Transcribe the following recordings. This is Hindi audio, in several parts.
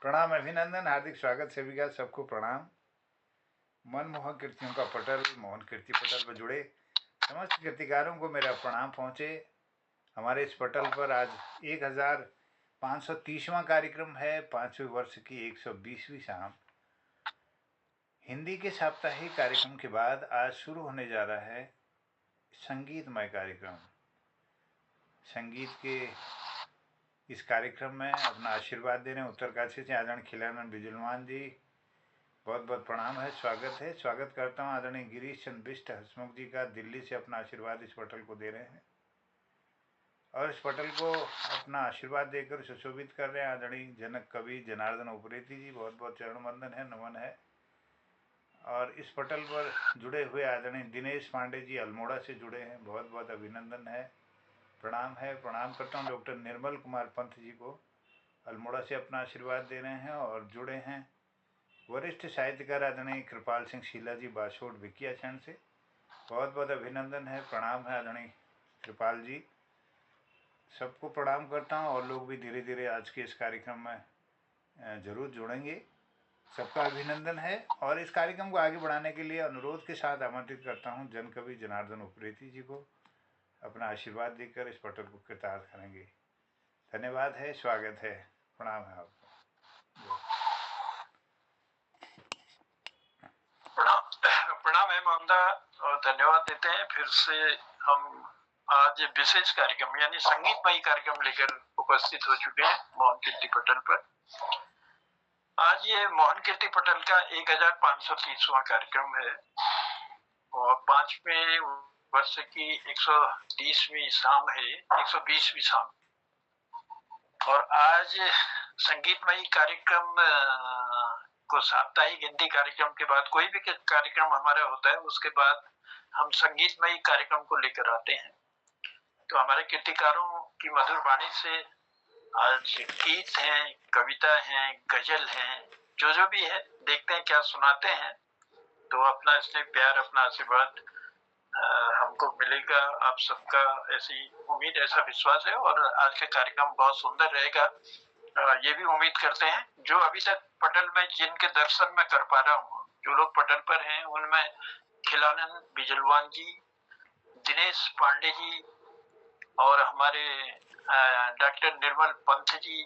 प्रणाम, अभिनंदन, हार्दिक स्वागत सभी का। सबको प्रणाम। मनमोहक कृतियों का पटल, मोहन कीर्ति पटल पर जुड़े समस्त कृतिकारों को मेरा प्रणाम पहुँचे। हमारे इस पटल पर आज 1530वां कार्यक्रम है। 5वें वर्ष की 120वीं शाम। हिंदी के साप्ताहिक कार्यक्रम के बाद आज शुरू होने जा रहा है संगीतमय कार्यक्रम। संगीत के इस कार्यक्रम में अपना आशीर्वाद दे रहे हैं उत्तरकाशी से आदरणीय खिलानंद बिजलवान जी। बहुत बहुत प्रणाम है, स्वागत है। स्वागत करता हूँ आदरणीय गिरीश चंद्र बिष्ट हसमुख जी का, दिल्ली से अपना आशीर्वाद इस पटल को दे रहे हैं और इस पटल को अपना आशीर्वाद देकर सुशोभित कर रहे हैं आदरणीय जनक कवि जनार्दन उप्रेती जी। बहुत बहुत चरण वंदन है, नमन है। और इस पटल पर जुड़े हुए आदरणीय दिनेश पांडे जी अल्मोड़ा से जुड़े हैं, बहुत बहुत अभिनंदन है, प्रणाम है। प्रणाम करता हूँ डॉक्टर निर्मल कुमार पंत जी को, अल्मोड़ा से अपना आशीर्वाद दे रहे हैं। और जुड़े हैं वरिष्ठ साहित्यकार आदरणीय कृपाल सिंह शीला जी बासोट विकियाचरण से, बहुत बहुत अभिनंदन है, प्रणाम है आदरणीय कृपाल जी। सबको प्रणाम करता हूँ और लोग भी धीरे धीरे आज के इस कार्यक्रम में जरूर जुड़ेंगे। सबका अभिनंदन है और इस कार्यक्रम को आगे बढ़ाने के लिए अनुरोध के साथ आमंत्रित करता हूँ जन कवि जनार्दन उप्रेती जी को, अपना आशीर्वाद देकर इस पटल को कृतार्थ करेंगे। धन्यवाद है, स्वागत है, प्रणाम है आपको। प्रणाम है मोहनदा और धन्यवाद देते हैं। फिर से हम आज विशेष कार्यक्रम यानी संगीतमय कार्यक्रम लेकर उपस्थित हो चुके हैं मोहन कीर्ति पटल पर। आज ये मोहन कीर्ति पटल का 1530वां कार्यक्रम है और 5वें वर्ष की 130वीं शाम है, 120वीं शाम। और आज संगीतमय कार्यक्रम को साप्ताहिक हिंदी कार्यक्रम के बाद कोई भी कार्यक्रम हमारा होता है उसके बाद हम संगीतमय कार्यक्रम को लेकर आते हैं। तो हमारे कीर्तिकारों की मधुर वाणी से आज गीत हैं, कविता हैं, गजल हैं, जो भी है देखते हैं क्या सुनाते हैं। तो अपना इसलिए प्यार, अपना आशीर्वाद हमको मिलेगा आप सबका, ऐसी उम्मीद, ऐसा विश्वास है। और आज का कार्यक्रम बहुत सुंदर रहेगा, ये भी उम्मीद करते हैं। जो अभी तक पटल में जिनके दर्शन में कर पा रहा हूँ, जो लोग पटल पर हैं उनमें खिलानंद बिजलवान जी, दिनेश पांडे जी और हमारे डॉक्टर निर्मल पंत जी,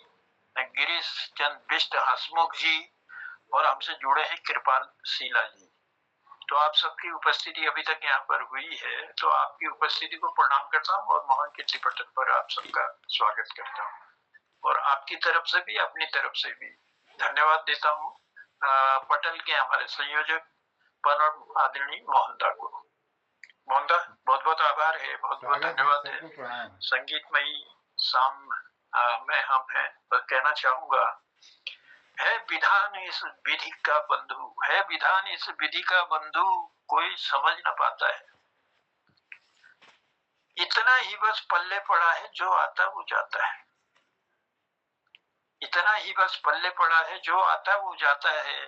गिरीश चंद्र बिष्ट हसमुख जी और हमसे जुड़े हैं कृपाल शीला जी। तो आप सबकी उपस्थिति अभी तक यहाँ पर हुई है, तो आपकी उपस्थिति को प्रणाम करता हूँ और मोहन कीर्ति पटल पर आप सबका स्वागत करता हूँ और आपकी तरफ से भी अपनी तरफ से भी धन्यवाद देता हूँ पटल के हमारे संयोजक परम आदरणीय मोहनदा को। मोहनदा बहुत बहुत आभार है, बहुत बहुत धन्यवाद है। संगीतमयी शाम में हम हैं, बस कहना चाहूंगा, है विधान इस विधि का बंधु, है विधान इस विधि का बंधु, कोई समझ न पाता है। इतना ही बस पल्ले पड़ा है, जो आता वो जाता है। इतना ही बस पल्ले पड़ा है, जो आता वो जाता है।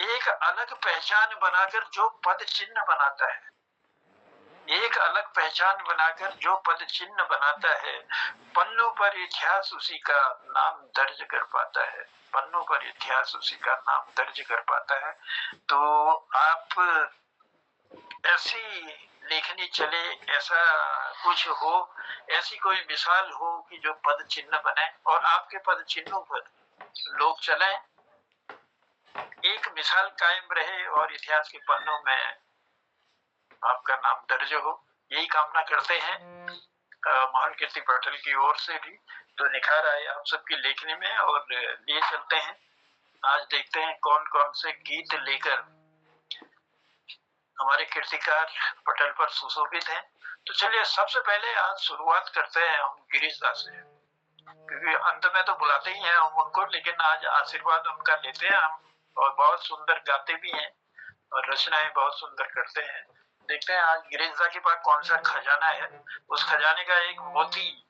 एक अलग पहचान बनाकर जो पद चिन्ह बनाता है, एक अलग पहचान बनाकर जो पद चिन्ह बनाता है, पन्नों पर इतिहास उसी का नाम दर्ज कर पाता है, पन्नों पर इतिहास उसी का नाम दर्ज कर पाता है। तो आप ऐसी लेखनी चले, ऐसा कुछ हो, ऐसी कोई मिसाल हो कि जो पद चिन्ह बने और आपके पद चिन्हों पर लोग चलें, एक मिसाल कायम रहे और इतिहास के पन्नों में आपका नाम दर्ज हो, यही कामना करते हैं मोहन कीर्ति पटल की ओर से भी। तो निखार आए आप सबकी लेखनी में और लिए चलते हैं। आज देखते हैं कौन कौन से गीत लेकर हमारे कीर्तिकार पटल पर सुशोभित हैं। तो चलिए सबसे पहले आज शुरुआत करते हैं हम गिरीश दास से, क्योंकि अंत में तो बुलाते ही हैं हम उनको, लेकिन आज आशीर्वाद उनका लेते हैं हम। और बहुत सुंदर गाते भी हैं और रचनाएं बहुत सुंदर करते हैं। देखते हैं आज गिरीश दा के पास कौन सा खजाना है, उस खजाने का एक मोती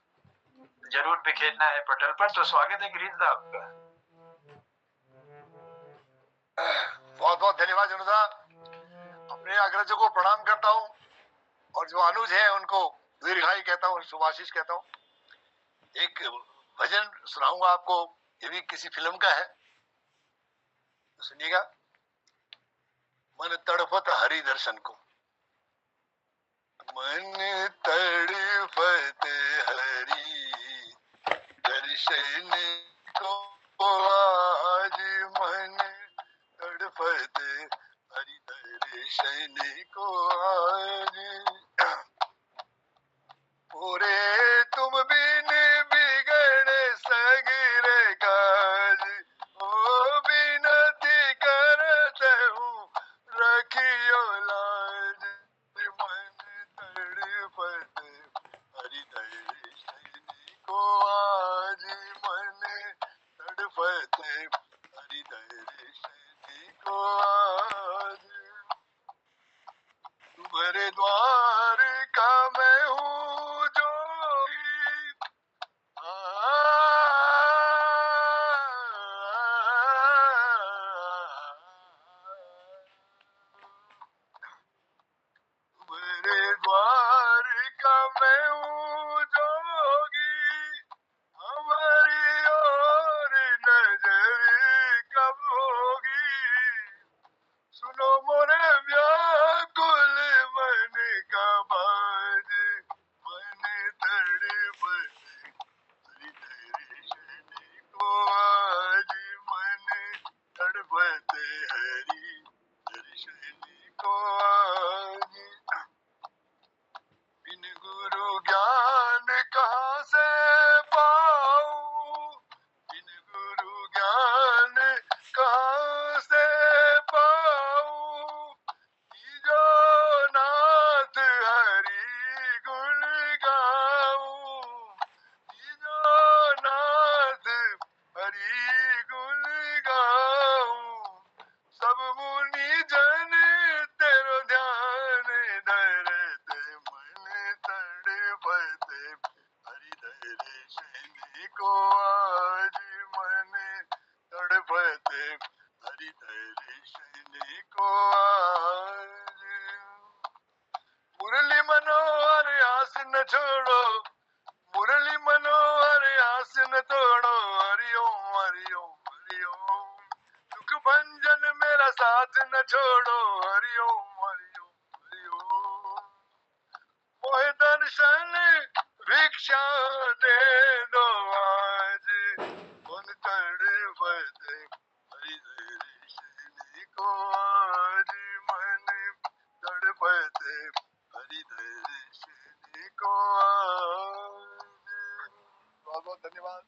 जरूर बिखेरना है पटल पर। तो स्वागत है गिरीश दा आपका। बहुत बहुत धन्यवाद जनता। अपने अग्रजों को प्रणाम करता हूँ और जो अनुज है उनको दीर्घायु कहता हूँ, शुभाशीष कहता हूँ। एक भजन सुनाऊंगा आपको, ये भी किसी फिल्म का है, सुनिएगा, मन तड़पत हरि दर्शन को, मन तड़पत हरि दर्शन को, आज मन तड़पत हरि दर्शन को आज। पूरे तुम बिन बिगड़े सगरे काज, ओ बिनती करत हूँ रखियो लाज। मन तड़पत हरि दर्शन को आज, मन तड़पत हरि दर्शन को आज। तुम्हारे द्वार का मैं हूँ जोगी, तुम्हारे द्वार का मैं हूँ जोगी, हमारी और नजर कब होगी। सुनो मोरे व्याकुल मन का बाज, मन तड़पत हरि दर्शन को आज, मन तड़पत हरि दर्शन को आज। बिन गुरु ज्ञान कहाँ से पाऊं, बिन गुरु ज्ञान कहाँ से पाऊं। जो नाथ हरि गुण गाऊं, जो नाथ हरि गुण गाऊं। सब मुनि जन तेरो ध्यान धरत, मन तड़पत हरि दर्शन को आज, मन तड़पत हरि दर्शन को आज। मुरली मनोहर आस न छोड़ो, मुरली मनोहर आस न तोड़ो। हरि ओम हरि ओम हरि ओम, दुख भंजन मेरा साथ न छोड़ो। हरि ओम हरि ओम हरि ओम। मोहे दर्शन भिक्षा दे दो आज, मन तड़पत हरि दर्शन को आज, मन तड़पत हरि दर्शन को आज। बहुत बहुत धन्यवाद।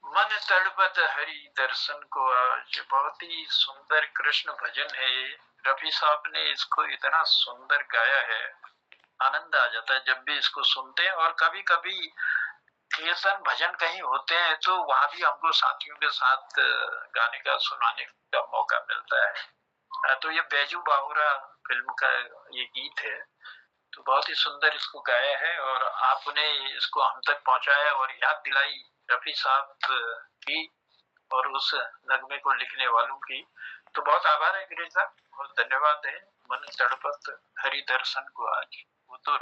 मन तड़पत हरि दर्शन को आज, बहुत ही सुंदर कृष्ण भजन है। रफी साहब ने इसको इतना सुंदर गाया है, आनंद आ जाता है जब भी इसको सुनते हैं। और कभी कभी कीर्तन भजन कहीं होते हैं तो वहां भी हमको साथियों के साथ गाने का सुनाने का मौका मिलता है। तो ये बैजू बाहुरा फिल्म का ये गीत है, तो बहुत ही सुंदर इसको गाया है और आपने इसको हम तक पहुंचाया और याद दिलाई रफी साहब की और उस नगमे को लिखने वालों की। तो बहुत आभार है गिरीश साहब, बहुत धन्यवाद है। मन तड़पत हरि दर्शन को आज, वो तो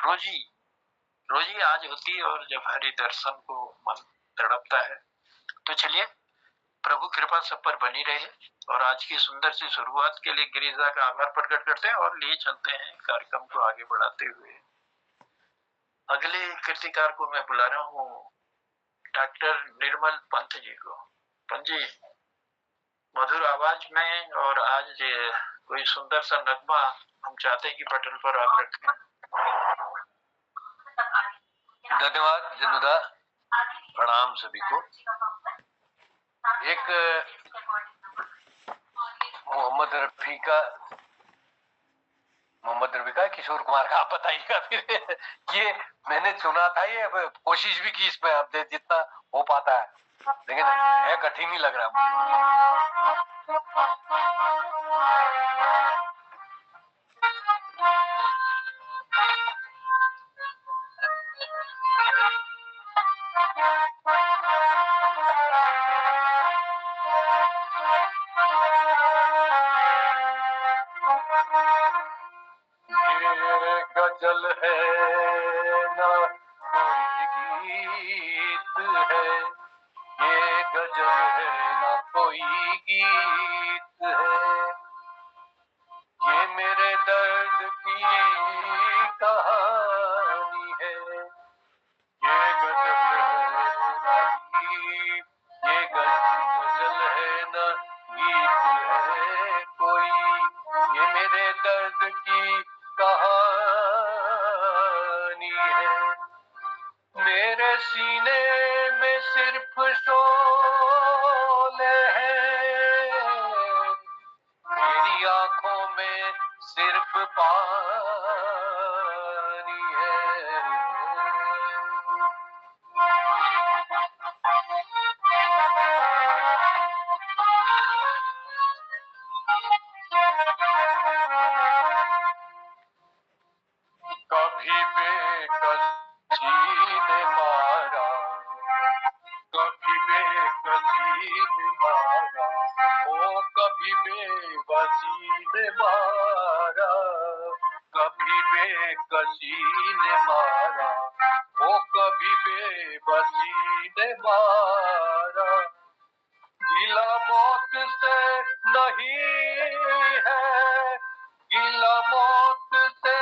रोजी आज होती है और जब हरि दर्शन को मन तड़पता है। तो चलिए, प्रभु कृपा सब पर बनी रहे और आज की सुंदर सी शुरुआत के लिए गिरिजा का आभार प्रकट करते हैं और लिए चलते हैं कार्यक्रम को आगे बढ़ाते हुए। अगले कृतिकार को मैं बुला रहा हूँ डॉक्टर निर्मल पंत जी को। पंत जी, मधुर आवाज में और आज कोई सुंदर सा नगमा हम चाहते हैं कि पटल पर आप रखें। धन्यवाद जनुदा, प्रणाम सभी को। एक मोहम्मद रफी का किशोर कुमार का, आप बताइएगा फिर। ये मैंने सुना था, ये कोशिश भी की इसमें, अब जितना हो पाता है, लेकिन है कठिन ही लग रहा है गजल है ना कोई गीत है, ये गजल है ना कोई कोई गीत है, ये मेरे दर्द की कहानी है, ये गजल है गीत, ये गजल है ना गीत है कोई, ये मेरे दर्द की कहानी है। मेरे सीने में सिर्फ शोले हैं, मेरी आंखों में सिर्फ पानी है। कभी बेकसी ने मारा, कभी बेकसी ने मारा, ओ कभी बेबसी ने मारा, कभी बेकसी ने मारा, ओ कभी बेबसी ने मारा। गिला मौत से नहीं है, गिला मौत से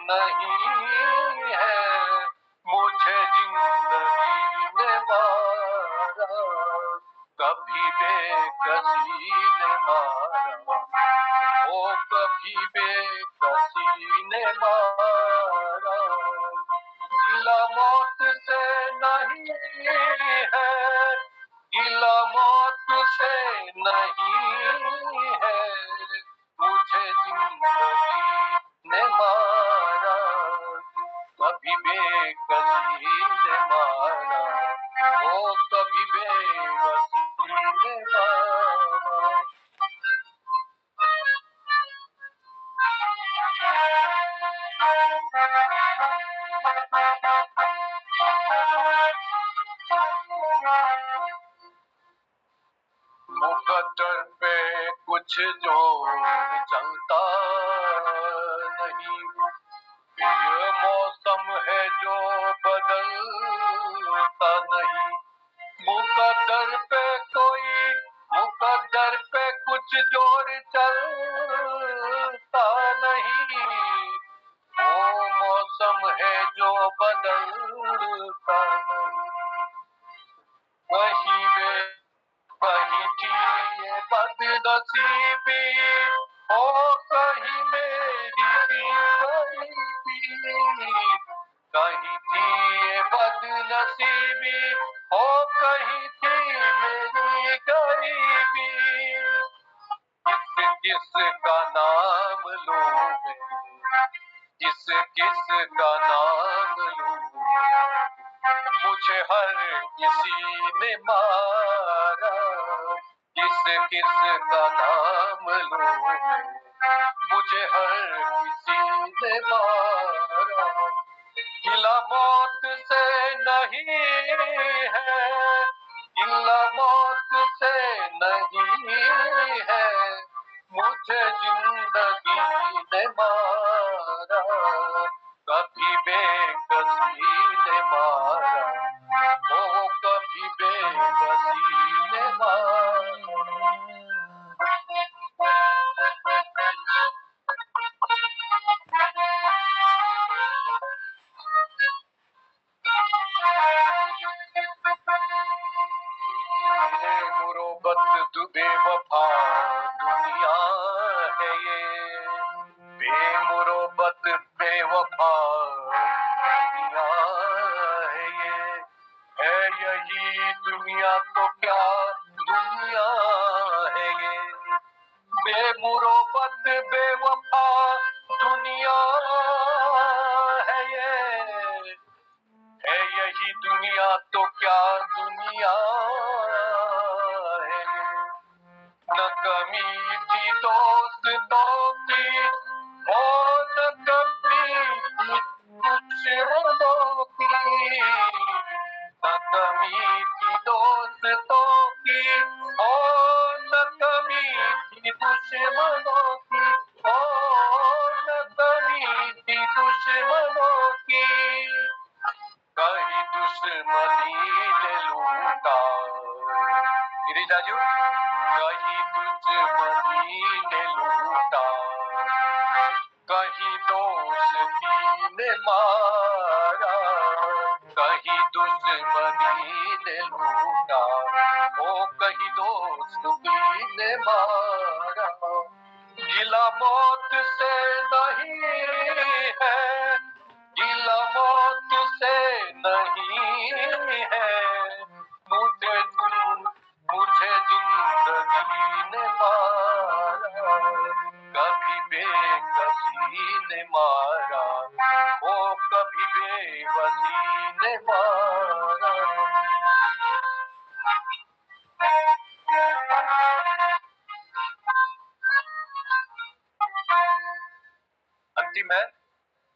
नहीं है, मुझे जिंदगी ने मारा, कभी बेकसी ने मारा, ओ कभी बेकसी ने मारा। गिला मौत से नहीं है, गिला मौत से नहीं है, मुझे जिंदगी ने मारा, कभी बेकसी ने मारा, ओ कभी बेबसी ने मारा। मुकद्दर पे कुछ जोर चलता नहीं, ये मौसम है जो बदलता नहीं। मुकद्दर पे कोई, मुकद्दर पे कुछ जोर चलता नहीं, वो मौसम है जो बदलता नहीं। वही वे कहीं थी ये बदनसीबी, हो कहीं मेरी भी गरीबी, कहीं थी ये बदनसीबी, हो कहीं थी मेरी गरीबी। किस किस का नाम लूं मैं, किस किस का नाम लूं, मुझे हर किसी ने मारा, किस किस का नाम लूं मैं, मुझे हर किसी ने मारा। गिला मौत से नहीं है, गिला मौत से नहीं है, मुझे जिंदगी ने मारा, कभी बेकसी ने मारा, ओ कभी बेकसी ने मारा। बेमुरब्बत बेवफा दुनिया है ये, बेमुरब्बत बेवफा दुनिया है ये, है यही दुनिया तो क्या दुनिया है ये। बेमुरब्बत बेवफा दुनिया है ये, है यही दुनिया तो क्या दुनिया है। न कमी थी दोस्तों की, हो न कमी थी दुश्मनों की, न कमी थी दोस्तों की, हो न कमी थी दुश्मनों की, हो न कमी थी दुश्मनों की। कहीं दुश्मनी ने लूटा, गिरिजाजू कहीं दुश्मनी ने लूटा, कहीं दोस्ती ने मारा, कहीं दुश्मनी ने लूटा, ओ कहीं दोस्ती ने मारा। गिला मौत से नहीं है, गिला मौत से नहीं है, मुझे जिंदगी ने मारा, कभी बेकसी ने मारा, ओ कभी बेबसी ने मारा। अंतिम है,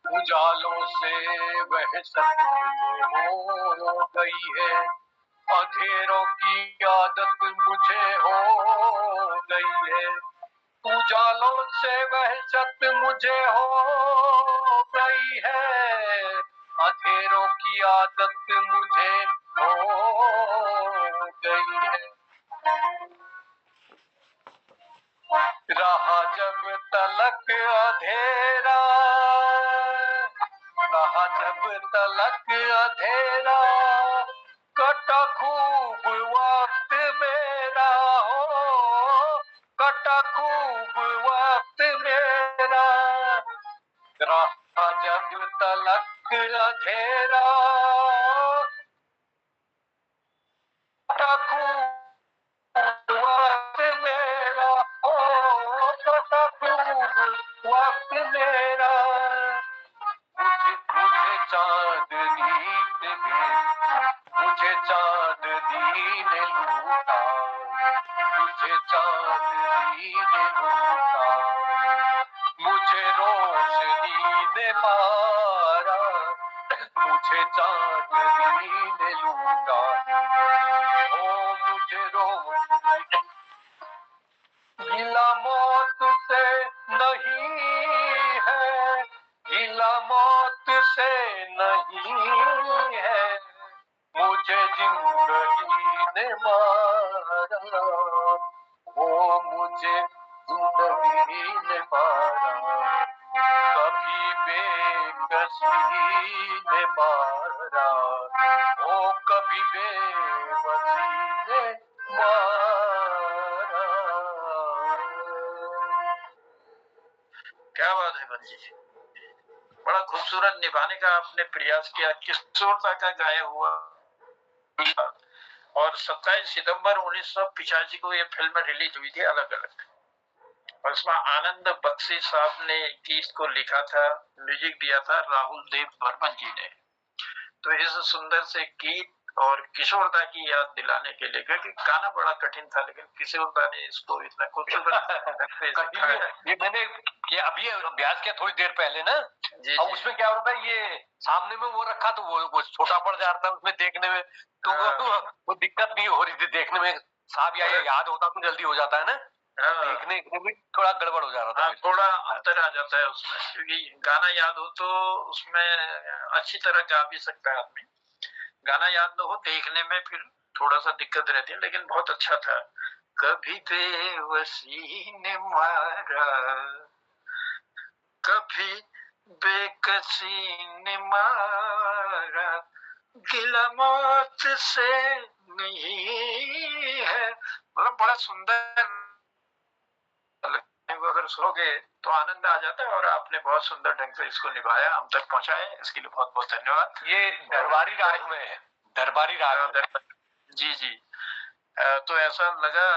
उजालों से वह सतमुझे हो गई है, अंधेरों की आदत मुझे हो गई है। उजालों से वहशत मुझे हो गई है, अंधेरों की आदत मुझे हो गई है। रहा जब तलक अंधेरा, रहा जब तलक अंधेरा, कटा खूब वक्त मेरा हो, कटा खूब वक्त मेरा। रहा जब तलक अंधेरा, कटा खूब वक्त मेरा, ओ कटा खूब वक्त मेरा। मुझे चांदनी मुझे चांदनी ने लूटा, मुझे चांदनी ने लूटा, मुझे रोशनी ने मारा, मुझे चांदनी ने लूटा, ओ मुझे रोशनी। गिला मौत से नहीं है, गिला मौत से नहीं है, मुझे जिंदगी ने मारा, ओ मुझे जिंदगी ने मारा, कभी बेकसी ने मारा, ओ कभी बेबसी ने मारा। क्या बात है बन जी, बड़ा खूबसूरत निभाने का आपने प्रयास किया। किशोरदा का गाया हुआ, और 27 सितंबर 1985 को ये फिल्म रिलीज हुई थी अलग अलग, और इसमें आनंद बख्शी साहब ने गीत को लिखा था, म्यूजिक दिया था राहुल देव बर्मन जी ने। तो इस सुंदर से गीत और किशोरदा की याद दिलाने के लिए, क्योंकि गाना बड़ा कठिन था, लेकिन किशोरदा ने इसको इतना खूबसूरत ये मैंने ये अभी अभ्यास किया थोड़ी देर पहले ना, जी, और उसमें क्या होता है, ये सामने में वो रखा तो वो छोटा पड़ जाता है उसमें देखने में, तो वो दिक्कत नहीं हो रही थी देखने में। साहब या याद होता तो जल्दी हो जाता है ना, देखने में थोड़ा गड़बड़ हो जा रहा था। थोड़ा अंतर आ जाता है उसमें, क्योंकि गाना याद हो तो उसमें अच्छी तरह गा भी सकता है आदमी, गाना याद न हो देखने में फिर थोड़ा सा दिक्कत रहती है, लेकिन बहुत अच्छा था। कभी बेवसी ने मारा, कभी बेकसी ने मारा, गिला मौत से नहीं है। मतलब बड़ा सुंदर, अगर सुनोगे तो आनंद आ जाता है, और आपने बहुत सुंदर ढंग से इसको निभाया, हम तक पहुंचाए, इसके लिए बहुत बहुत धन्यवाद। ये दरबारी राग में है, दरबारी राग। जी जी, तो ऐसा लगा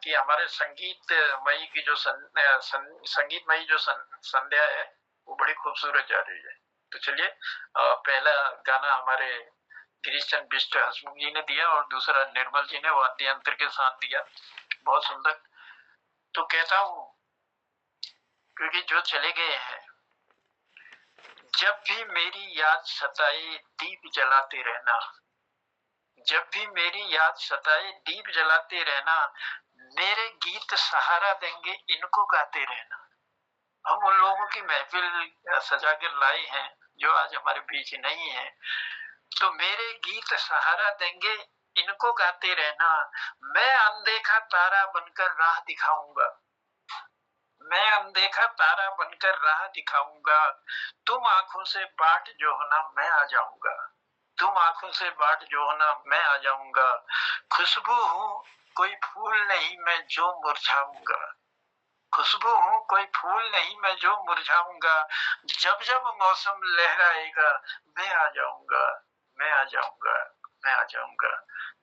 कि हमारे संगीतमयी की जो संगीतमयी जो संध्या है वो बड़ी खूबसूरत जा रही है। तो चलिए, पहला गाना हमारे गिरीश चंद बिष्ट हसमुख जी ने दिया, और दूसरा निर्मल जी ने वाद्य यंत्र के साथ दिया, बहुत सुंदर। तो कहता हूं, क्योंकि जो चले गए हैं, जब भी मेरी याद सताए दीप जलाते रहना, जब भी मेरी याद सताए दीप जलाते रहना, मेरे गीत सहारा देंगे इनको गाते रहना। हम उन लोगों की महफिल सजा कर लाए हैं जो आज हमारे बीच नहीं है, तो मेरे गीत सहारा देंगे इनको गाते रहना। मैं अनदेखा तारा बनकर राह दिखाऊंगा, मैं अनदेखा तारा बनकर राह दिखाऊंगा। तुम आंखों से बाट जो होना मैं आ जाऊंगा, तुम आंखों से बाट जो होना मैं आ जाऊंगा। खुशबू हूँ कोई फूल नहीं मैं जो मुरझाऊंगा, खुशबू हूँ कोई फूल नहीं मैं जो मुरझाऊंगा। जब जब मौसम लहराएगा मैं आ जाऊंगा, मैं आ जाऊंगा, मैं आ जाऊंगा।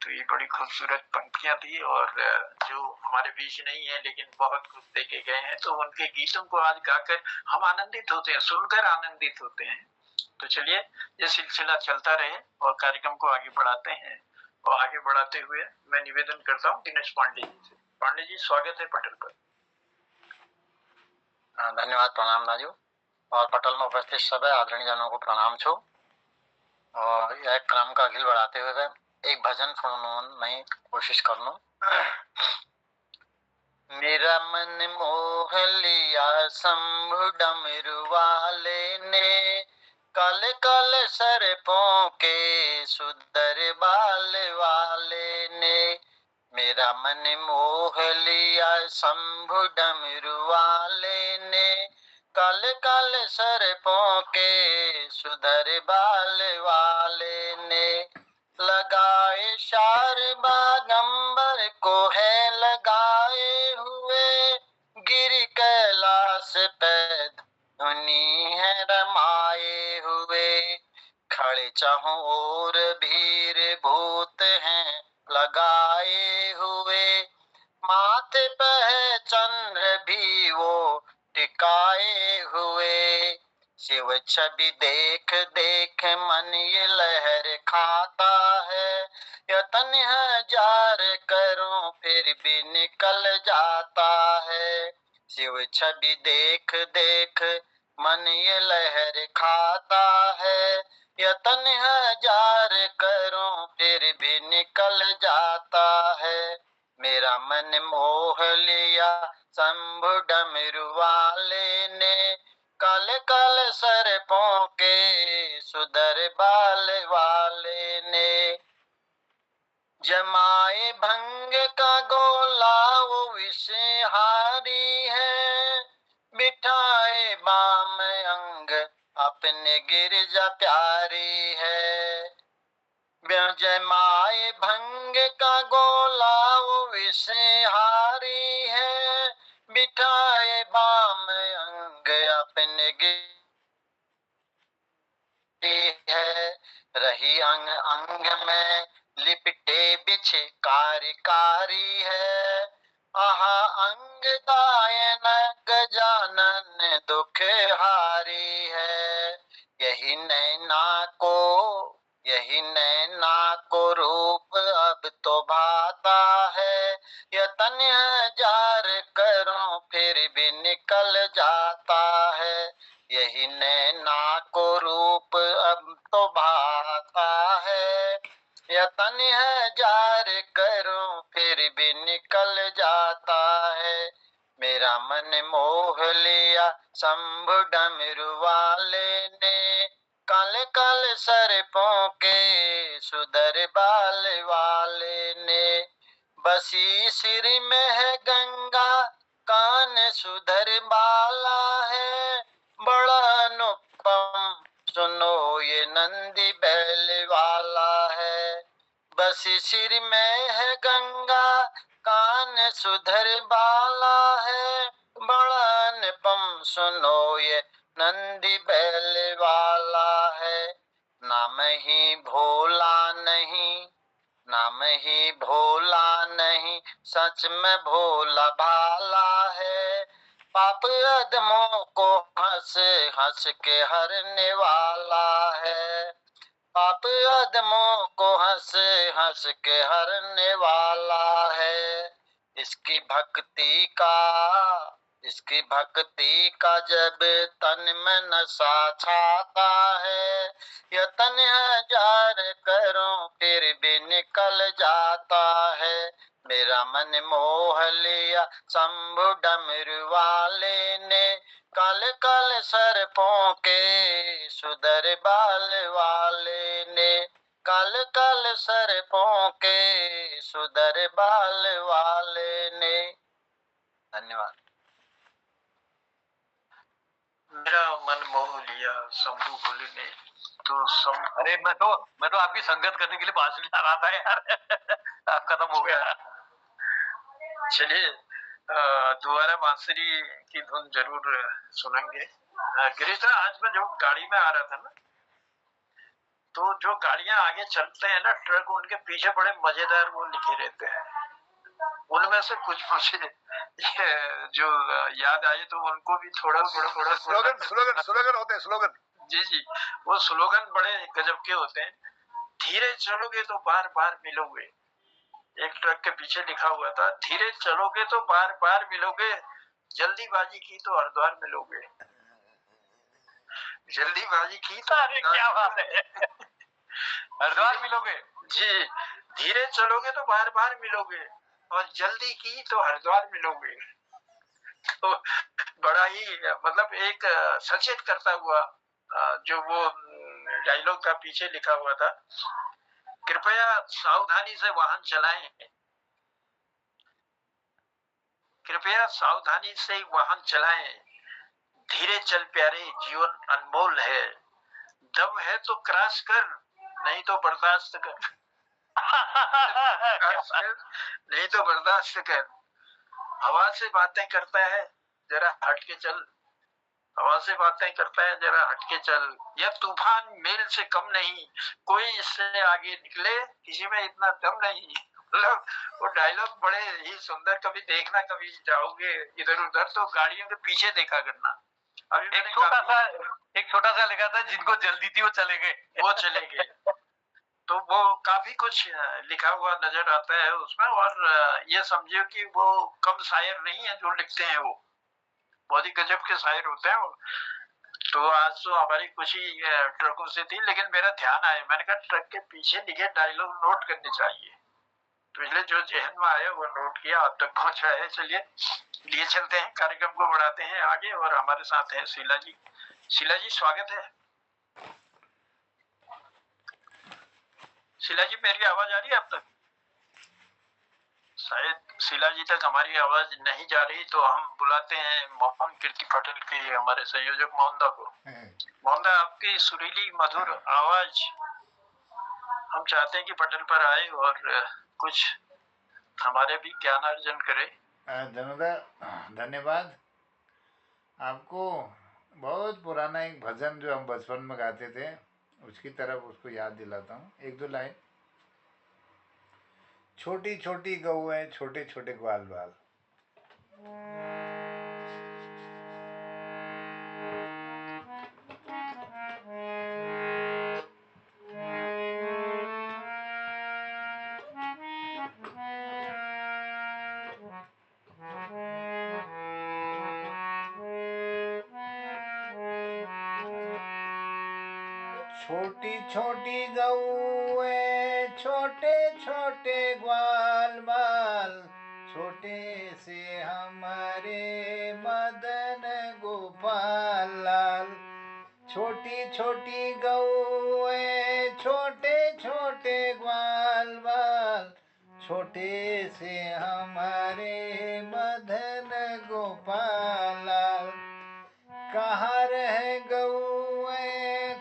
तो ये बड़ी खूबसूरत पंक्तियां थी और जो हमारे बीच नहीं है लेकिन बहुत कुछ देखे गए हैं, तो उनके गीतों को आज गाकर हम आनंदित होते हैं, सुनकर आनंदित होते हैं। तो चलिए ये सिलसिला चलता रहे और कार्यक्रम को आगे बढ़ाते हैं। और आगे बढ़ाते हुए मैं निवेदन करता हूँ दिनेश पांडे जी से। पांडे जी स्वागत है पटल पर। धन्यवाद, प्रणाम राजू। और पटल में उपस्थित सभी आदरणीय जनों को प्रणाम छो। और यह क्रम का अगिल बढ़ाते हुए एक भजन सुनने में कोशिश करनो। मेरा मन मोह लिया शंभु डमरू वाले ने, कल कल सरपों के सुदर बाल वाले ने। मेरा मन मोह लिया शंभु डमरू वाले ने, कल कल सरपों के सुधर बाल वाले ने। लगाए शार बागंबर को है लगाए हुए, गिर कैलाश पे धुनी है रमाए हुए। खड़े चाहों और भीर भूत हैं लगाए हुए, माथे पे चंद्र भी वो टिकाए हुए। शिव छवि देख देख मन ये लहर खाता है, यतन हजार करूं फिर भी निकल जाता है। शिव छवि देख देख मन ये लहर खाता है, यतन हजार करूं फिर भी निकल जाता है। मेरा मन मोह लिया शंभु डमरू वाले ने, कल कल सरपों के सुदर बाल वाले ने। जमाए भंग का गोला वो विषहारी है, बिठाए बाम अंग अपने गिरजा प्यारी है। जमाए भंग का गोला वो विषहारी है, बिठाए बाम अंग अपने है। रही अंग अंग में लिपटे बिछे कारी कारी है, आहा अंग दायन गजानन दुख हारी है। यही नैना को रूप अब तो भाता है, यतन हजार करूं फिर भी निकल जाता है। यही नैना को रूप अब तो भाता है, यतन हजार करूं फिर भी निकल जाता है। मेरा मन मोह लिया शंभु डमरू वाले ने, कल कल सरपों के सुदर बाल वाले ने। बसी सिर में है गंगा कान सुधर बाला है, बड़ा अनुपम सुनो ये नंदी बैल वाला है। बसी सिर में है गंगा कान सुधर बाला है, बड़ा अनुपम सुनो ये नंदी बैल वाला है। नाम ही भोला नहीं, नाम ही भोला नहीं, सच में भोला भाला है। पाप अदमों को हंस हंस के हरने वाला है, पाप अदमों को हंस हंस के हरने वाला है। इसकी भक्ति का जब तन में नशा छाता है, यतन हजार करूं फिर भी निकल जाता है। मेरा मन मोह लिया शंभु डमरू वाले ने, कल कल सरपों के सुदर बाल वाले ने। काल काल सरपों के सुधर बाल वाले ने। धन्यवाद। मेरा मन मोह लिया शंभू बोले ने। तो अरे मैं तो आपकी संगत करने के लिए बांसुरी ला रहा था यार। आप खत्म हो गया। चलिए दोबारा बांसुरी की धुन जरूर सुनेंगे। गिरीश आज मैं जो गाड़ी में आ रहा था ना, तो जो गाड़ियां आगे चलते हैं ना ट्रक, उनके पीछे बड़े मजेदार वो लिखे रहते हैं। उनमें से कुछ मुझे ये जो याद आए तो उनको भी थोड़ा स्लोगन होते हैं, स्लोगन। जी जी, वो स्लोगन बड़े गजब के होते हैं। धीरे चलोगे तो बार बार मिलोगे। एक ट्रक के पीछे लिखा हुआ था, धीरे चलोगे तो बार बार मिलोगे, जल्दीबाजी की तो हरिद्वार मिलोगे। जल्दीबाजी की तो अरे क्या बात है, हरिद्वार मिलोगे। जी, धीरे चलोगे तो बार बार मिलोगे और जल्दी की तो हरिद्वार मिलोगे। तो बड़ा ही मतलब एक सचेत करता हुआ जो वो डायलॉग का पीछे लिखा हुआ था, कृपया सावधानी से वाहन चलाएं, कृपया सावधानी से वाहन चलाएं, धीरे चल प्यारे जीवन अनमोल है, दम है तो क्रॉस कर, नहीं तो बर्दाश्त कर। नहीं तो बर्दाश्त कर। हवा से बातें करता है जरा हट के चल, हवा से बातें करता है जरा हट के चल, यह तूफान मेल से कम नहीं, कोई इससे आगे निकले किसी में इतना दम नहीं। मतलब वो डायलॉग बड़े ही सुंदर। कभी देखना, कभी जाओगे इधर उधर तो गाड़ियों के पीछे देखा करना। अभी एक छोटा सा लिखा था, जिनको जल्दी थी वो चले गए, वो चले गए। तो वो काफी कुछ लिखा हुआ नजर आता है उसमें। और ये समझिए कि वो कम शायर नहीं है जो लिखते हैं, वो बहुत ही गजब के शायर होते हैं वो। तो आज तो हमारी कुछ ही ट्रकों से थी, लेकिन मेरा ध्यान आया, मैंने कहा ट्रक के पीछे लिखे डायलॉग नोट करने चाहिए। तो इसलिए जो जहन में आया वो नोट किया, आप तक पहुंचा है। चलिए लिए चलते हैं, कार्यक्रम को बढ़ाते हैं आगे। और हमारे साथ हैं शीला जी। शीला जी स्वागत है। शीला जी मेरी आवाज आ रही है आप तक? शायद शीला जी तक हमारी आवाज नहीं जा रही, तो हम बुलाते हैं मोहन कीर्ति पटेल के हमारे संयोजक मोहनदा को। मोहनदा, आपकी सुरीली मधुर आवाज हम चाहते हैं कि पटेल पर आए और कुछ हमारे भी ज्ञानार्जन करे। धन्यवाद आपको। बहुत पुराना एक भजन जो हम बचपन में गाते थे उसकी तरफ उसको याद दिलाता हूँ, एक दो लाइन। छोटी छोटी गऊ छोटे छोटे ग्वाल बाल, छोटी छोटी गऊ छोटे छोटे ग्वाल बाल, छोटे से हमारे मदन गोपाल लाल। छोटी छोटी गऊ छोटे छोटे ग्वाल बाल, छोटे से हमारे मदन गोपाल लाल। कहाँ रहे गऊ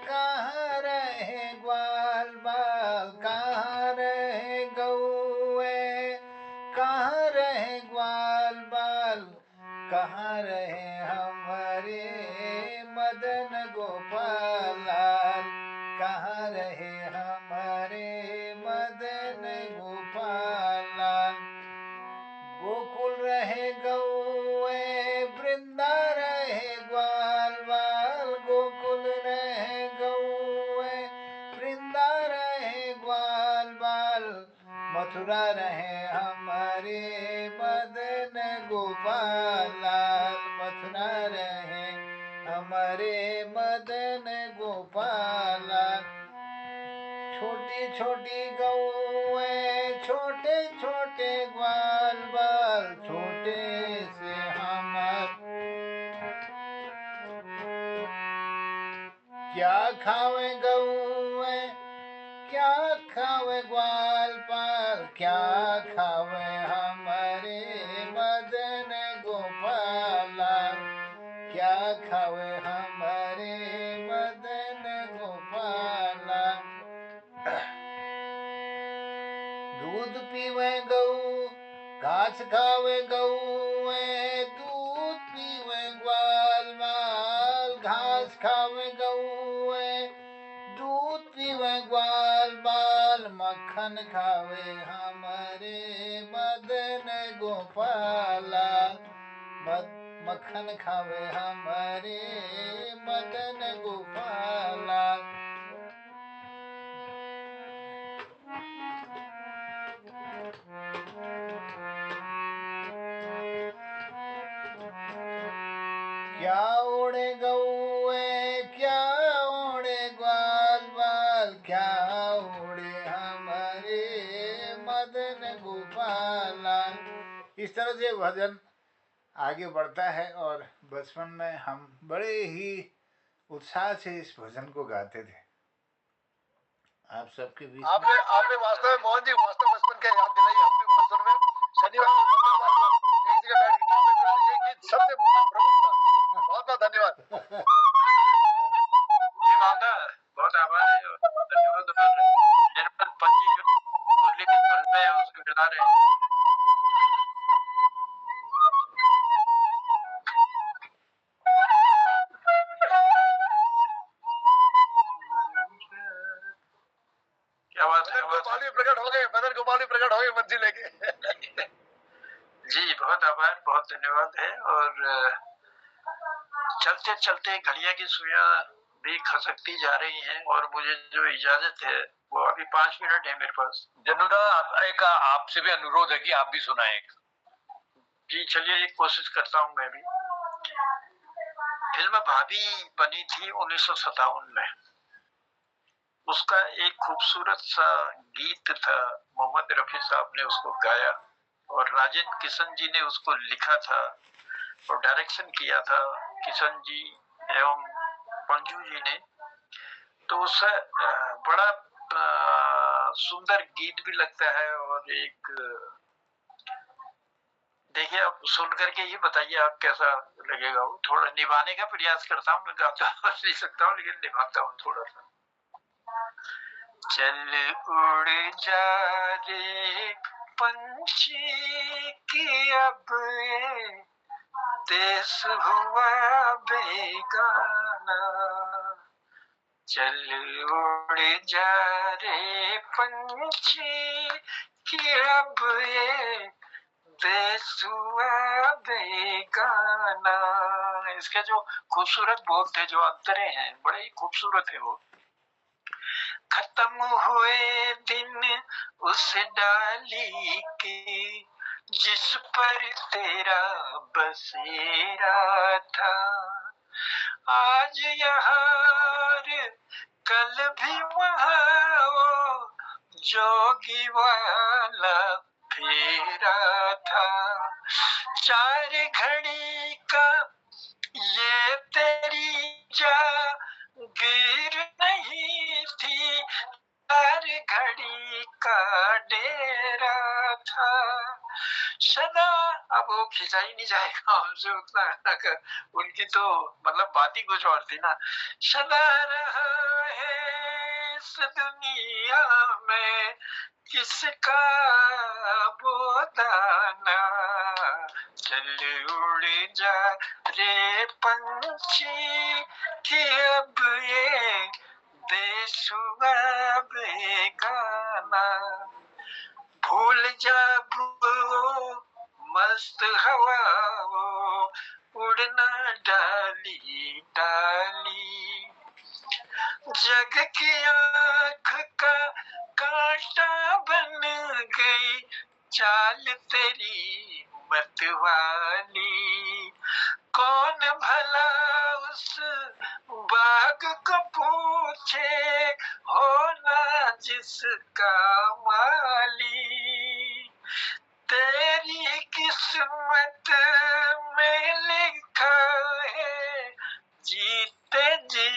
कहाँ रहे ग्वाल बाल, कहाँ रहे गऊ कहाँ रहे ग्वाल बाल, कहाँ रहे हमारे मदन गोपाल लाल, कहाँ रहे हमारे मदन गोपाल लाल। गोकुल रहे गऊ वृंदा रहे ग्वाल बाल, गोकुल रहे गऊ वृंदा रहे ग्वाल बाल, मथुरा रहे हमारे मदन गोपाल लाल, मथुरा रहे हमारे मदन गोपाल लाल। छोटी छोटी गऊ छोटे छोटे ग्वाल बाल, छोटे से हमारे क्या खावे गऊ क्या खावे हमारे मदन गोपाला। दूध पीवे गऊ घास खावे गऊ, दूध पीवे ग्वाल माल घास खावे गऊ, दूध पीवे ग्वाल बाल मक्खन खावे हमारे मदन गोपाला। मक्खन खावे हमारे मदन गोपाला। क्या ओढ़े गऊ क्या ओढ़े ग्वाल बाल, क्या ओढ़े हमारे मदन गोपाला। इस तरह से भजन आगे बढ़ता है और बचपन में हम बड़े ही उत्साह से इस भजन को गाते थे। आप सबके बीच आपने वास्तव में मोहन जी वास्तव बचपन का याद दिलाई। हम भी बचपन में शनिवार और मंगलवार को एक जगह बैठ के कीर्तन करते, ये गीत सबसे प्रमुख था। बहुत बहुत धन्यवाद जी मोहनदा, बहुत आभार है और धन्यवाद। निर्मल पंजी जो मुरली की धुन में है उसको मिला रहे हैं। क्या बात है, गोपाल भी प्रकट हो गए, मदन गोपाल भी प्रकट हो गए मंजी लेके। जी बहुत आभार, बहुत धन्यवाद है। और चलते चलते घड़ियां की सुइयां भी खसकती जा रही हैं और मुझे जो इजाजत है वो अभी 5 मिनट है मेरे पास। जनुदा, एक आपसे भी अनुरोध है कि आप भी सुनाएं। जी चलिए, एक कोशिश करता हूँ मैं भी। फिल्म भाभी बनी थी 1957 में। उसका एक खूबसूरत सा गीत था, मोहम्मद रफी साहब ने उसको गाया और राजेंद्र किशन जी ने उसको लिखा था और डायरेक्शन किया था किशन जी एवं पंजू जी ने। तो उससे बड़ा सुंदर गीत भी लगता है। और एक देखिए, आप सुन करके ही बताइए आप कैसा लगेगा। वो थोड़ा निभाने का प्रयास करता हूँ, मैं गाता नहीं सकता हूँ लेकिन निभाता हूँ थोड़ा सा। चल उड़ जा रे पंछी की अब देश हुआ बेगाना। चल उड़ जा रे पंछी की अब देश हुआ बेगाना। इसके जो खूबसूरत बोल थे, जो अंतरे हैं, बड़े ही खूबसूरत है वो। खत्म हुए दिन उस डाली के जिस पर तेरा बसेरा था। आज यहाँ कल भी वहाँ वो जोगी वाला फेरा था। 4 घड़ी का ये तेरी जागीर नहीं थी, 4 घड़ी का डेरा था। सदा, अब वो खिंचा ही नहीं जाएगा हमसे उतना, उनकी तो मतलब बात ही कुछ और थी ना। सदा रहा है इस दुनिया में किसका वो दाना। चल उड़ जा रे पंछी कि अब ये देश हुआ बेगाना। भूल जा वो मस्त हवा वो उड़ना डाली डाली। जग की आँख का कांटा बन गई चाल तेरी मतवाली। कौन भला उस बाग को पूछे हो ना जिसका माली। तेरी किस्मत में लिखा है जीते जी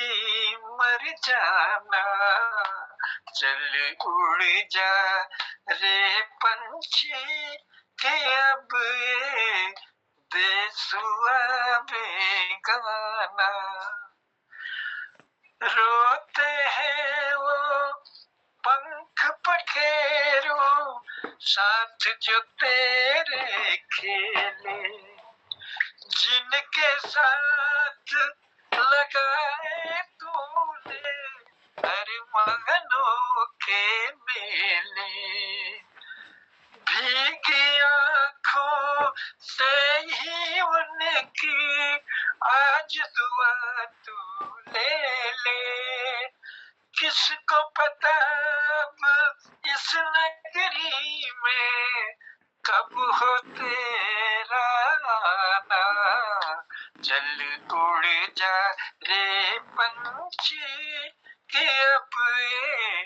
मर जाना। चल उड़ जा रे पंछी के अब ये देश हुआ बेगाना। बेगाना। रोते हैं वो पंख पखेरू साथ जो तेरे खेले, जिनके साथ लगाए तूने अरमानों के मेले। भीगी आंखों से ही उनकी आज दुआ तू ले ले। किसको पता अब इस नगरी में कब हो तेरा आना। चल उड़ जा रे पंछी के अब ये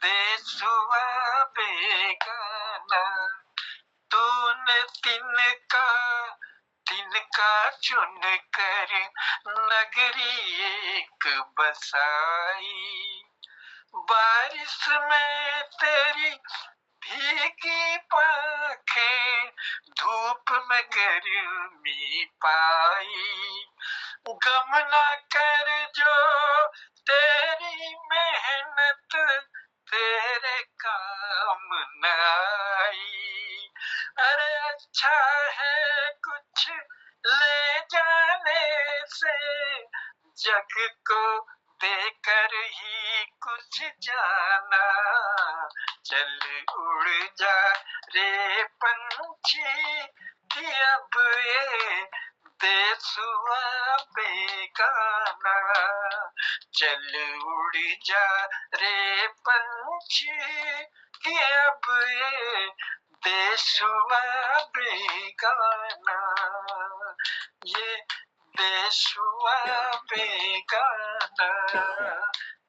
देश हुआ बेगाना। तूने तिनका चुन कर नगरी एक बसाई। बारिश में तेरी भीगी पाखें धूप में गर्मी पाई। गम ना कर जो तेरी मेहनत तेरे काम न आई। अरे अच्छा है कुछ ले जाने से जग को देकर ही कुछ जाना। चल उड़ जा रे पंछी कि अब ये देश हुआ बेगाना। चल उड़ जा रे पंछी कि अब ये देश हुआ बेगाना। ये देश हुआ बेगाना।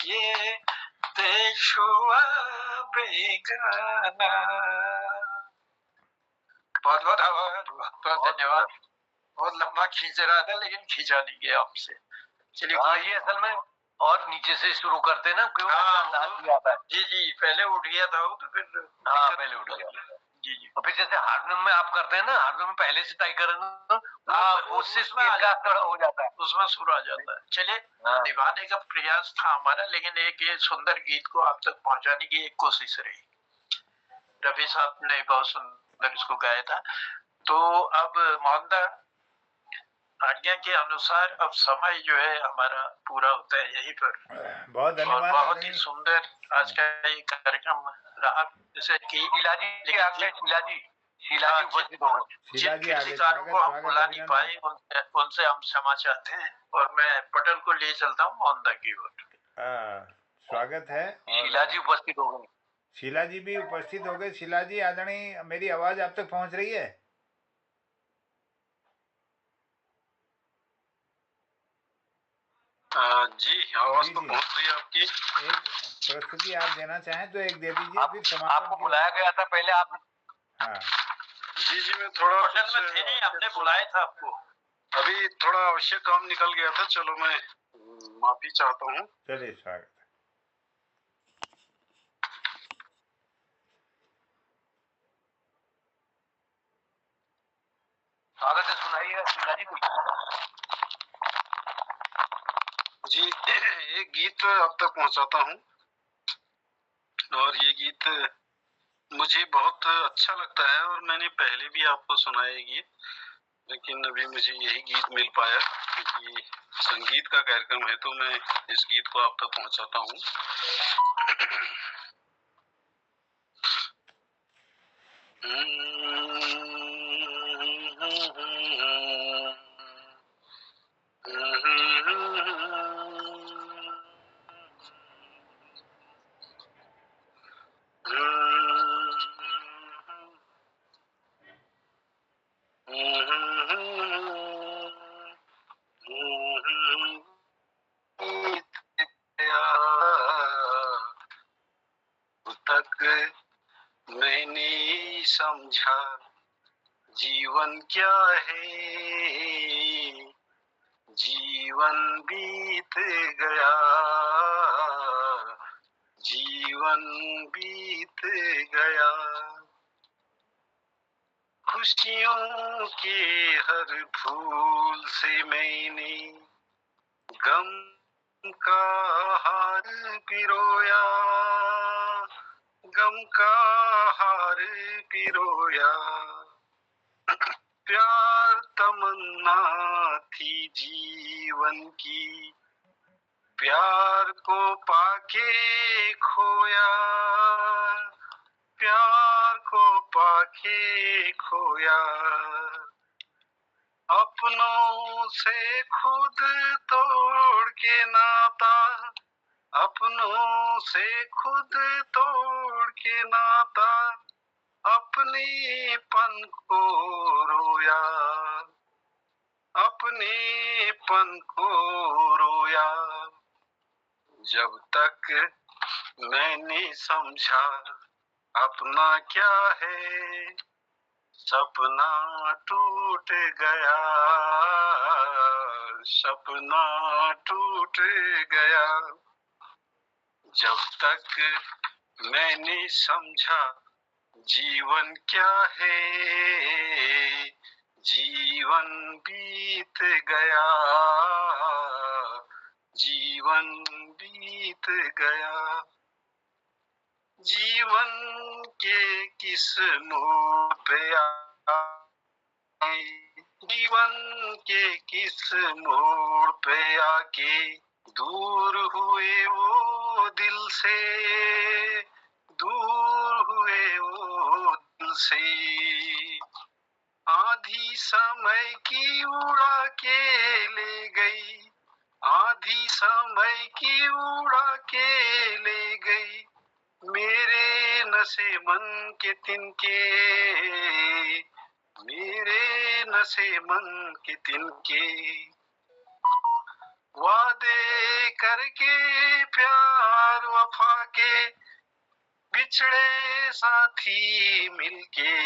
ये देश हुआ बेगाना। बहुत बहुत आभार, बहुत धन्यवाद। बहुत लंबा खींच रहा था लेकिन खींचा नहीं गया आपसे। चलिए ये असल में और नीचे से शुरू करते ना क्यों अंदाज भी आता है। जी जी, पहले उठ गया था वो तो फिर पहले उठ गया। जी जी। और फिर जैसे हारमोनियम में आप करते हैं ना, हारमोनियम में पहले से तय करें उससे स्केल का असर हो जाता है, उसमें सुर आ जाता है। चलिए निभाने का प्रयास था हमारा, लेकिन एक ये सुंदर गीत को आप तक पहुंचाने की एक कोशिश रही। रफी साहब ने बहुत सुंदर इसको गाया था। तो अब मोहनदा आज्ञा के अनुसार अब समय जो है हमारा पूरा होता है यहीं पर। बहुत धन्यवाद। बहुत ही सुंदर आज का ये कार्यक्रम रहा। जैसे कि शीलाजी उपस्थित हो गए। जिन कीर्तिकारों को हम बुला नहीं पाए उनसे हम क्षमा चाहते हैं और मैं पटल को ले चलता हूँ मोहनदा की ओर। स्वागत है। शीला जी उपस्थित हो गए। शीला जी भी उपस्थित हो गए। शीला जी आदरणीय, मेरी आवाज आप तक पहुंच रही है? जी आवाज तो पहुंच रही है आपकी। एक प्रस्तुति आप देना चाहें तो एक दे दीजिए, फिर समापन। आपको बुलाया गया था पहले आप? हाँ जी जी, मैं थोड़ा होटल में थे नहीं, हमने बुलाया था आपको। अभी थोड़ा आवश्यक काम निकल गया था। चलो मैं माफी चाहता हूँ। चलिए, स्वागत है। स्वागत है, सुनाइए शीला जी को। जी एक गीत अब तक पहुंचाता हूँ और ये गीत मुझे बहुत अच्छा लगता है और मैंने पहले भी आपको सुनाया ये गीत, लेकिन अभी मुझे यही गीत मिल पाया क्योंकि संगीत का कार्यक्रम है तो मैं इस गीत को आप तक पहुंचाता हूँ। मैंने समझा जीवन क्या है, जीवन बीत गया, जीवन बीत गया। खुशियों के हर फूल से मैंने गम का हार पिरोया, गम का हार पिरोया। प्यार तमन्ना थी जीवन की, प्यार को पाके खोया, प्यार को पाके खोया। अपनों से खुद तोड़ के नाता, अपनों से खुद तोड़ के नाता, अपनेपन को रोया, अपनेपन को रोया। जब तक मैंने समझा अपना क्या है, सपना टूट गया, सपना टूट गया। जब तक मैंने समझा जीवन क्या है, जीवन बीत गया, जीवन बीत गया। जीवन के किस मोड़ पे आए, जीवन के किस मोड़ पे आके दूर हुए वो दिल से, दूर हुए वो दिल से। आधी समय की उड़ा के ले गई, आधी समय की उड़ा के ले गई मेरे नशे मन के तिनके, मेरे नशे मन के तिनके। वादे करके प्यार वफा के बिछड़े साथी मिलके।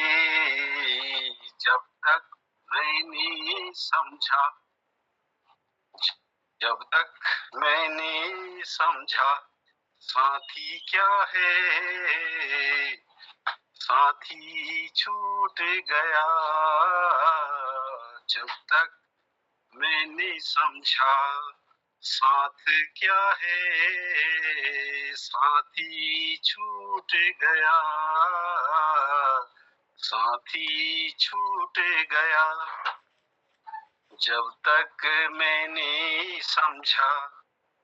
जब तक मैंने समझा, जब तक मैंने समझा साथी क्या है, साथी छूट गया। जब तक मैंने समझा साथ क्या है, साथी छूट गया, साथी छूट गया। जब तक मैंने समझा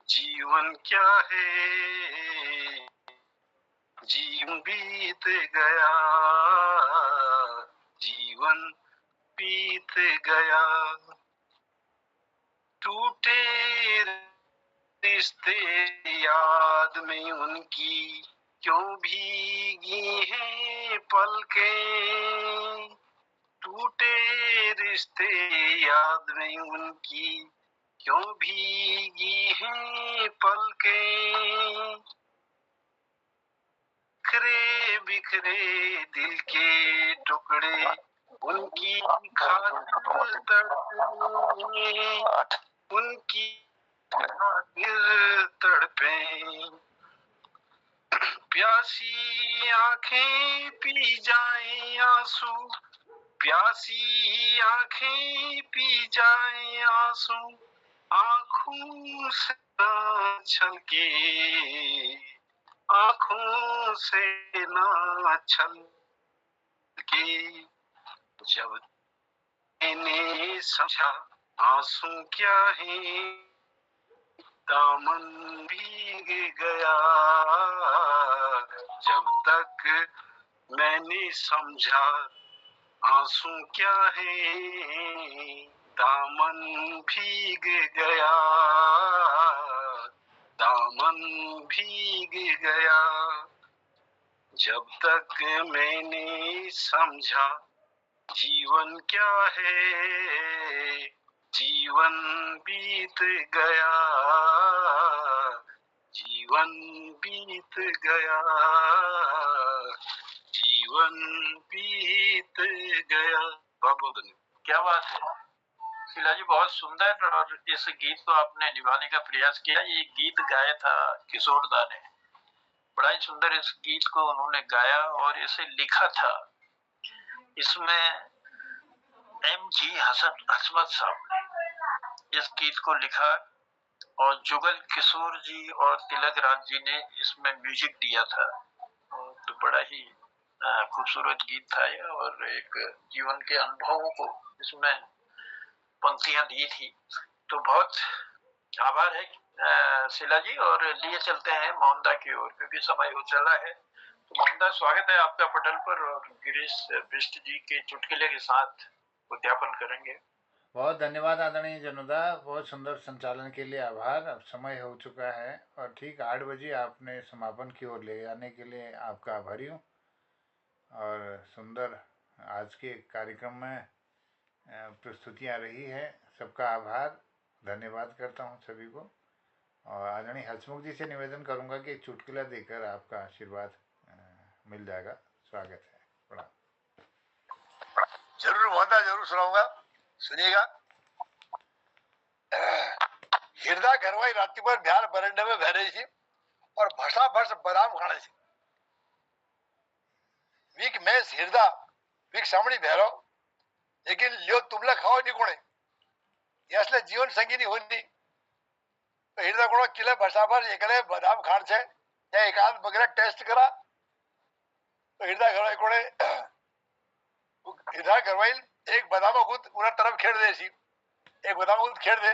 जीवन क्या है, जीवन बीत गया, जीवन बीत गया। टूटे रिश्ते याद में उनकी क्यों भीगी हैं पलकें, टूटे रिश्ते याद में उनकी क्यों भीगी हैं पलकें। बिखरे बिखरे दिल के टुकड़े उनकी खातिर तड़पे, उनकी खातिर तड़पे। प्यासी आंखें पी जाएं आंसू, प्यासी आंखें पी जाएं आंसू, आंखों से ना छलके, आंखों से ना छलके। जब मैंने समझा आंसू क्या है, दामन भीग गया। जब तक मैंने समझा आंसू क्या है, दामन भीग गया, दामन भीग गया। जब तक मैंने समझा जीवन क्या है, जीवन बीत गया, जीवन बीत गया, जीवन बीत गया। बहुत बहुत धन्यवाद। क्या बात है शीला जी, बहुत सुंदर। और इस गीत को आपने निभाने का प्रयास किया। ये गीत गाया था किशोर दा ने, बड़ा ही सुंदर इस गीत को उन्होंने गाया और इसे लिखा था। इसमें जी हसमत साहब ने इस गीत को लिखा और जुगल किशोर जी और तिलक राज जी ने इसमें म्यूजिक दिया था। तो बड़ा ही खूबसूरत गीत था ये, और एक जीवन के अनुभवों को इसमें पंक्तियां दी थी। तो बहुत आभार है शीला जी, और लिए चलते हैं मोहनदा की ओर क्योंकि समय हो चला है। तो मोहनदा, स्वागत है आपका पटल पर, और गिरीश बिष्ट जी के चुटकुले के साथ उद्यापन करेंगे। बहुत धन्यवाद आदरणीय जनुदा, बहुत सुंदर संचालन के लिए आभार। अब समय हो चुका है और ठीक 8 बजे आपने समापन की ओर ले जाने के लिए आपका आभारी हूँ। और सुंदर आज के कार्यक्रम में प्रस्तुतियाँ रही है, सबका आभार धन्यवाद करता हूँ सभी को। और आदरणीय हसमुख जी से निवेदन करूँगा कि एक चुटकुला देकर आपका आशीर्वाद मिल जाएगा। स्वागत है, प्रणाम। जरूर मोहनदा, जरूर सुनाऊंगा, सुनिएगा। हिरदा घरवाई रात्रि पर बिहार बरंडे में बह रही थी और भसा भस बादाम खाने थी। वीक मैस हिरदा वीक सामणी बहरो, लेकिन लियो तुमला खाओ नहीं कोणे, यासले जीवन संगीनी होनी। तो हिरदा कोणो किले भसा भस एकले बादाम खाण छे, त्या एकाद बगरे टेस्ट करा। तो हिरदा घरवाई कोणे हिरदा घरवाई एक बादाम गुद उना तरफ खेड़ दे सी, एक बादाम गुद खेड़ दे,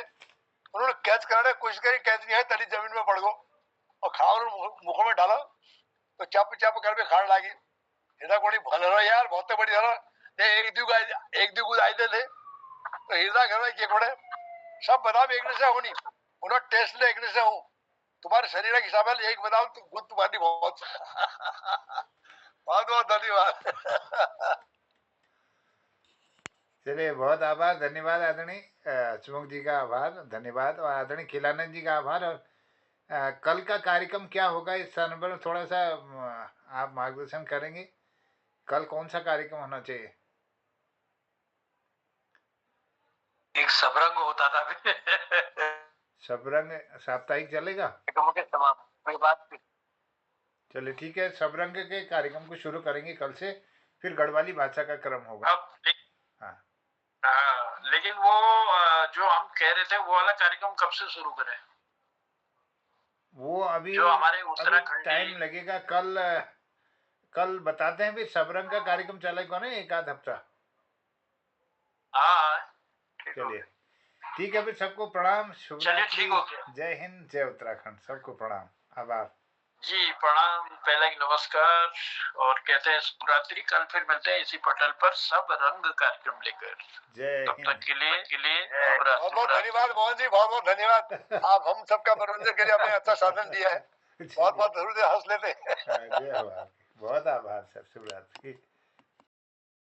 उन्होंने कैच कराने कोशिश करी, कैच नहीं है, तली जमीन में पड़ गो और खाओ मुखों में डालो तो चप चप कर भी खाने लगी। हिरदा कोणी भल रहा यार, बहुत बड़ी हरो ने एक दू गुद आए थे। तो हिरदा घरवाई के कोणे सब बादाम एक से होनी, उन्होंने टेस्ट ले एक से हूँ, तुम्हारे शरीर के हिसाब से एक बादाम तो गुद तुम्हारी बहुत बहुत बहुत धन्यवाद। चलिए, बहुत आभार, धन्यवाद आदरणीय सुमुख जी का आभार, धन्यवाद, और आदरणीय खिलानंद जी का आभार। और कल का कार्यक्रम क्या होगा इस संदर्भ में थोड़ा सा आप मार्गदर्शन करेंगे? कल कौन सा कार्यक्रम होना चाहिए? एक सबरंग होता था सबरंग साप्ताहिक चलेगा? के समाप्ति के बाद चलिए ठीक है, सबरंग के कार्यक्रम को शुरू करेंगे कल से, फिर गढ़वाली भाषा का क्रम होगा। लेकिन वो जो हम कह रहे थे वो वाला कार्यक्रम कब से शुरू करें? वो अभी जो हमारे उत्तराखंड टाइम लगेगा। कल बताते हैं, फिर सबरंग का कार्यक्रम चलेगा ना एक आध हफ्ता। चलिए ठीक है, फिर सबको प्रणाम, शुभ रात्रि, जय हिंद, जय उत्तराखंड, सबको प्रणाम, आभार जी, प्रणाम, पहले नमस्कार, और कहते हैं शुभ रात्रि। कल फिर मिलते हैं इसी पटल पर सब रंग कार्यक्रम लेकर। जय तब तक के लिए बहुत बहुत धन्यवाद मोहन जी, बहुत बहुत धन्यवाद। आप हम सबका मनोरंजन के लिए आपने अच्छा साधन दिया है, बहुत बहुत जरूर हंस लेते हैं। बहुत आभार सर, शुभ रात्रि।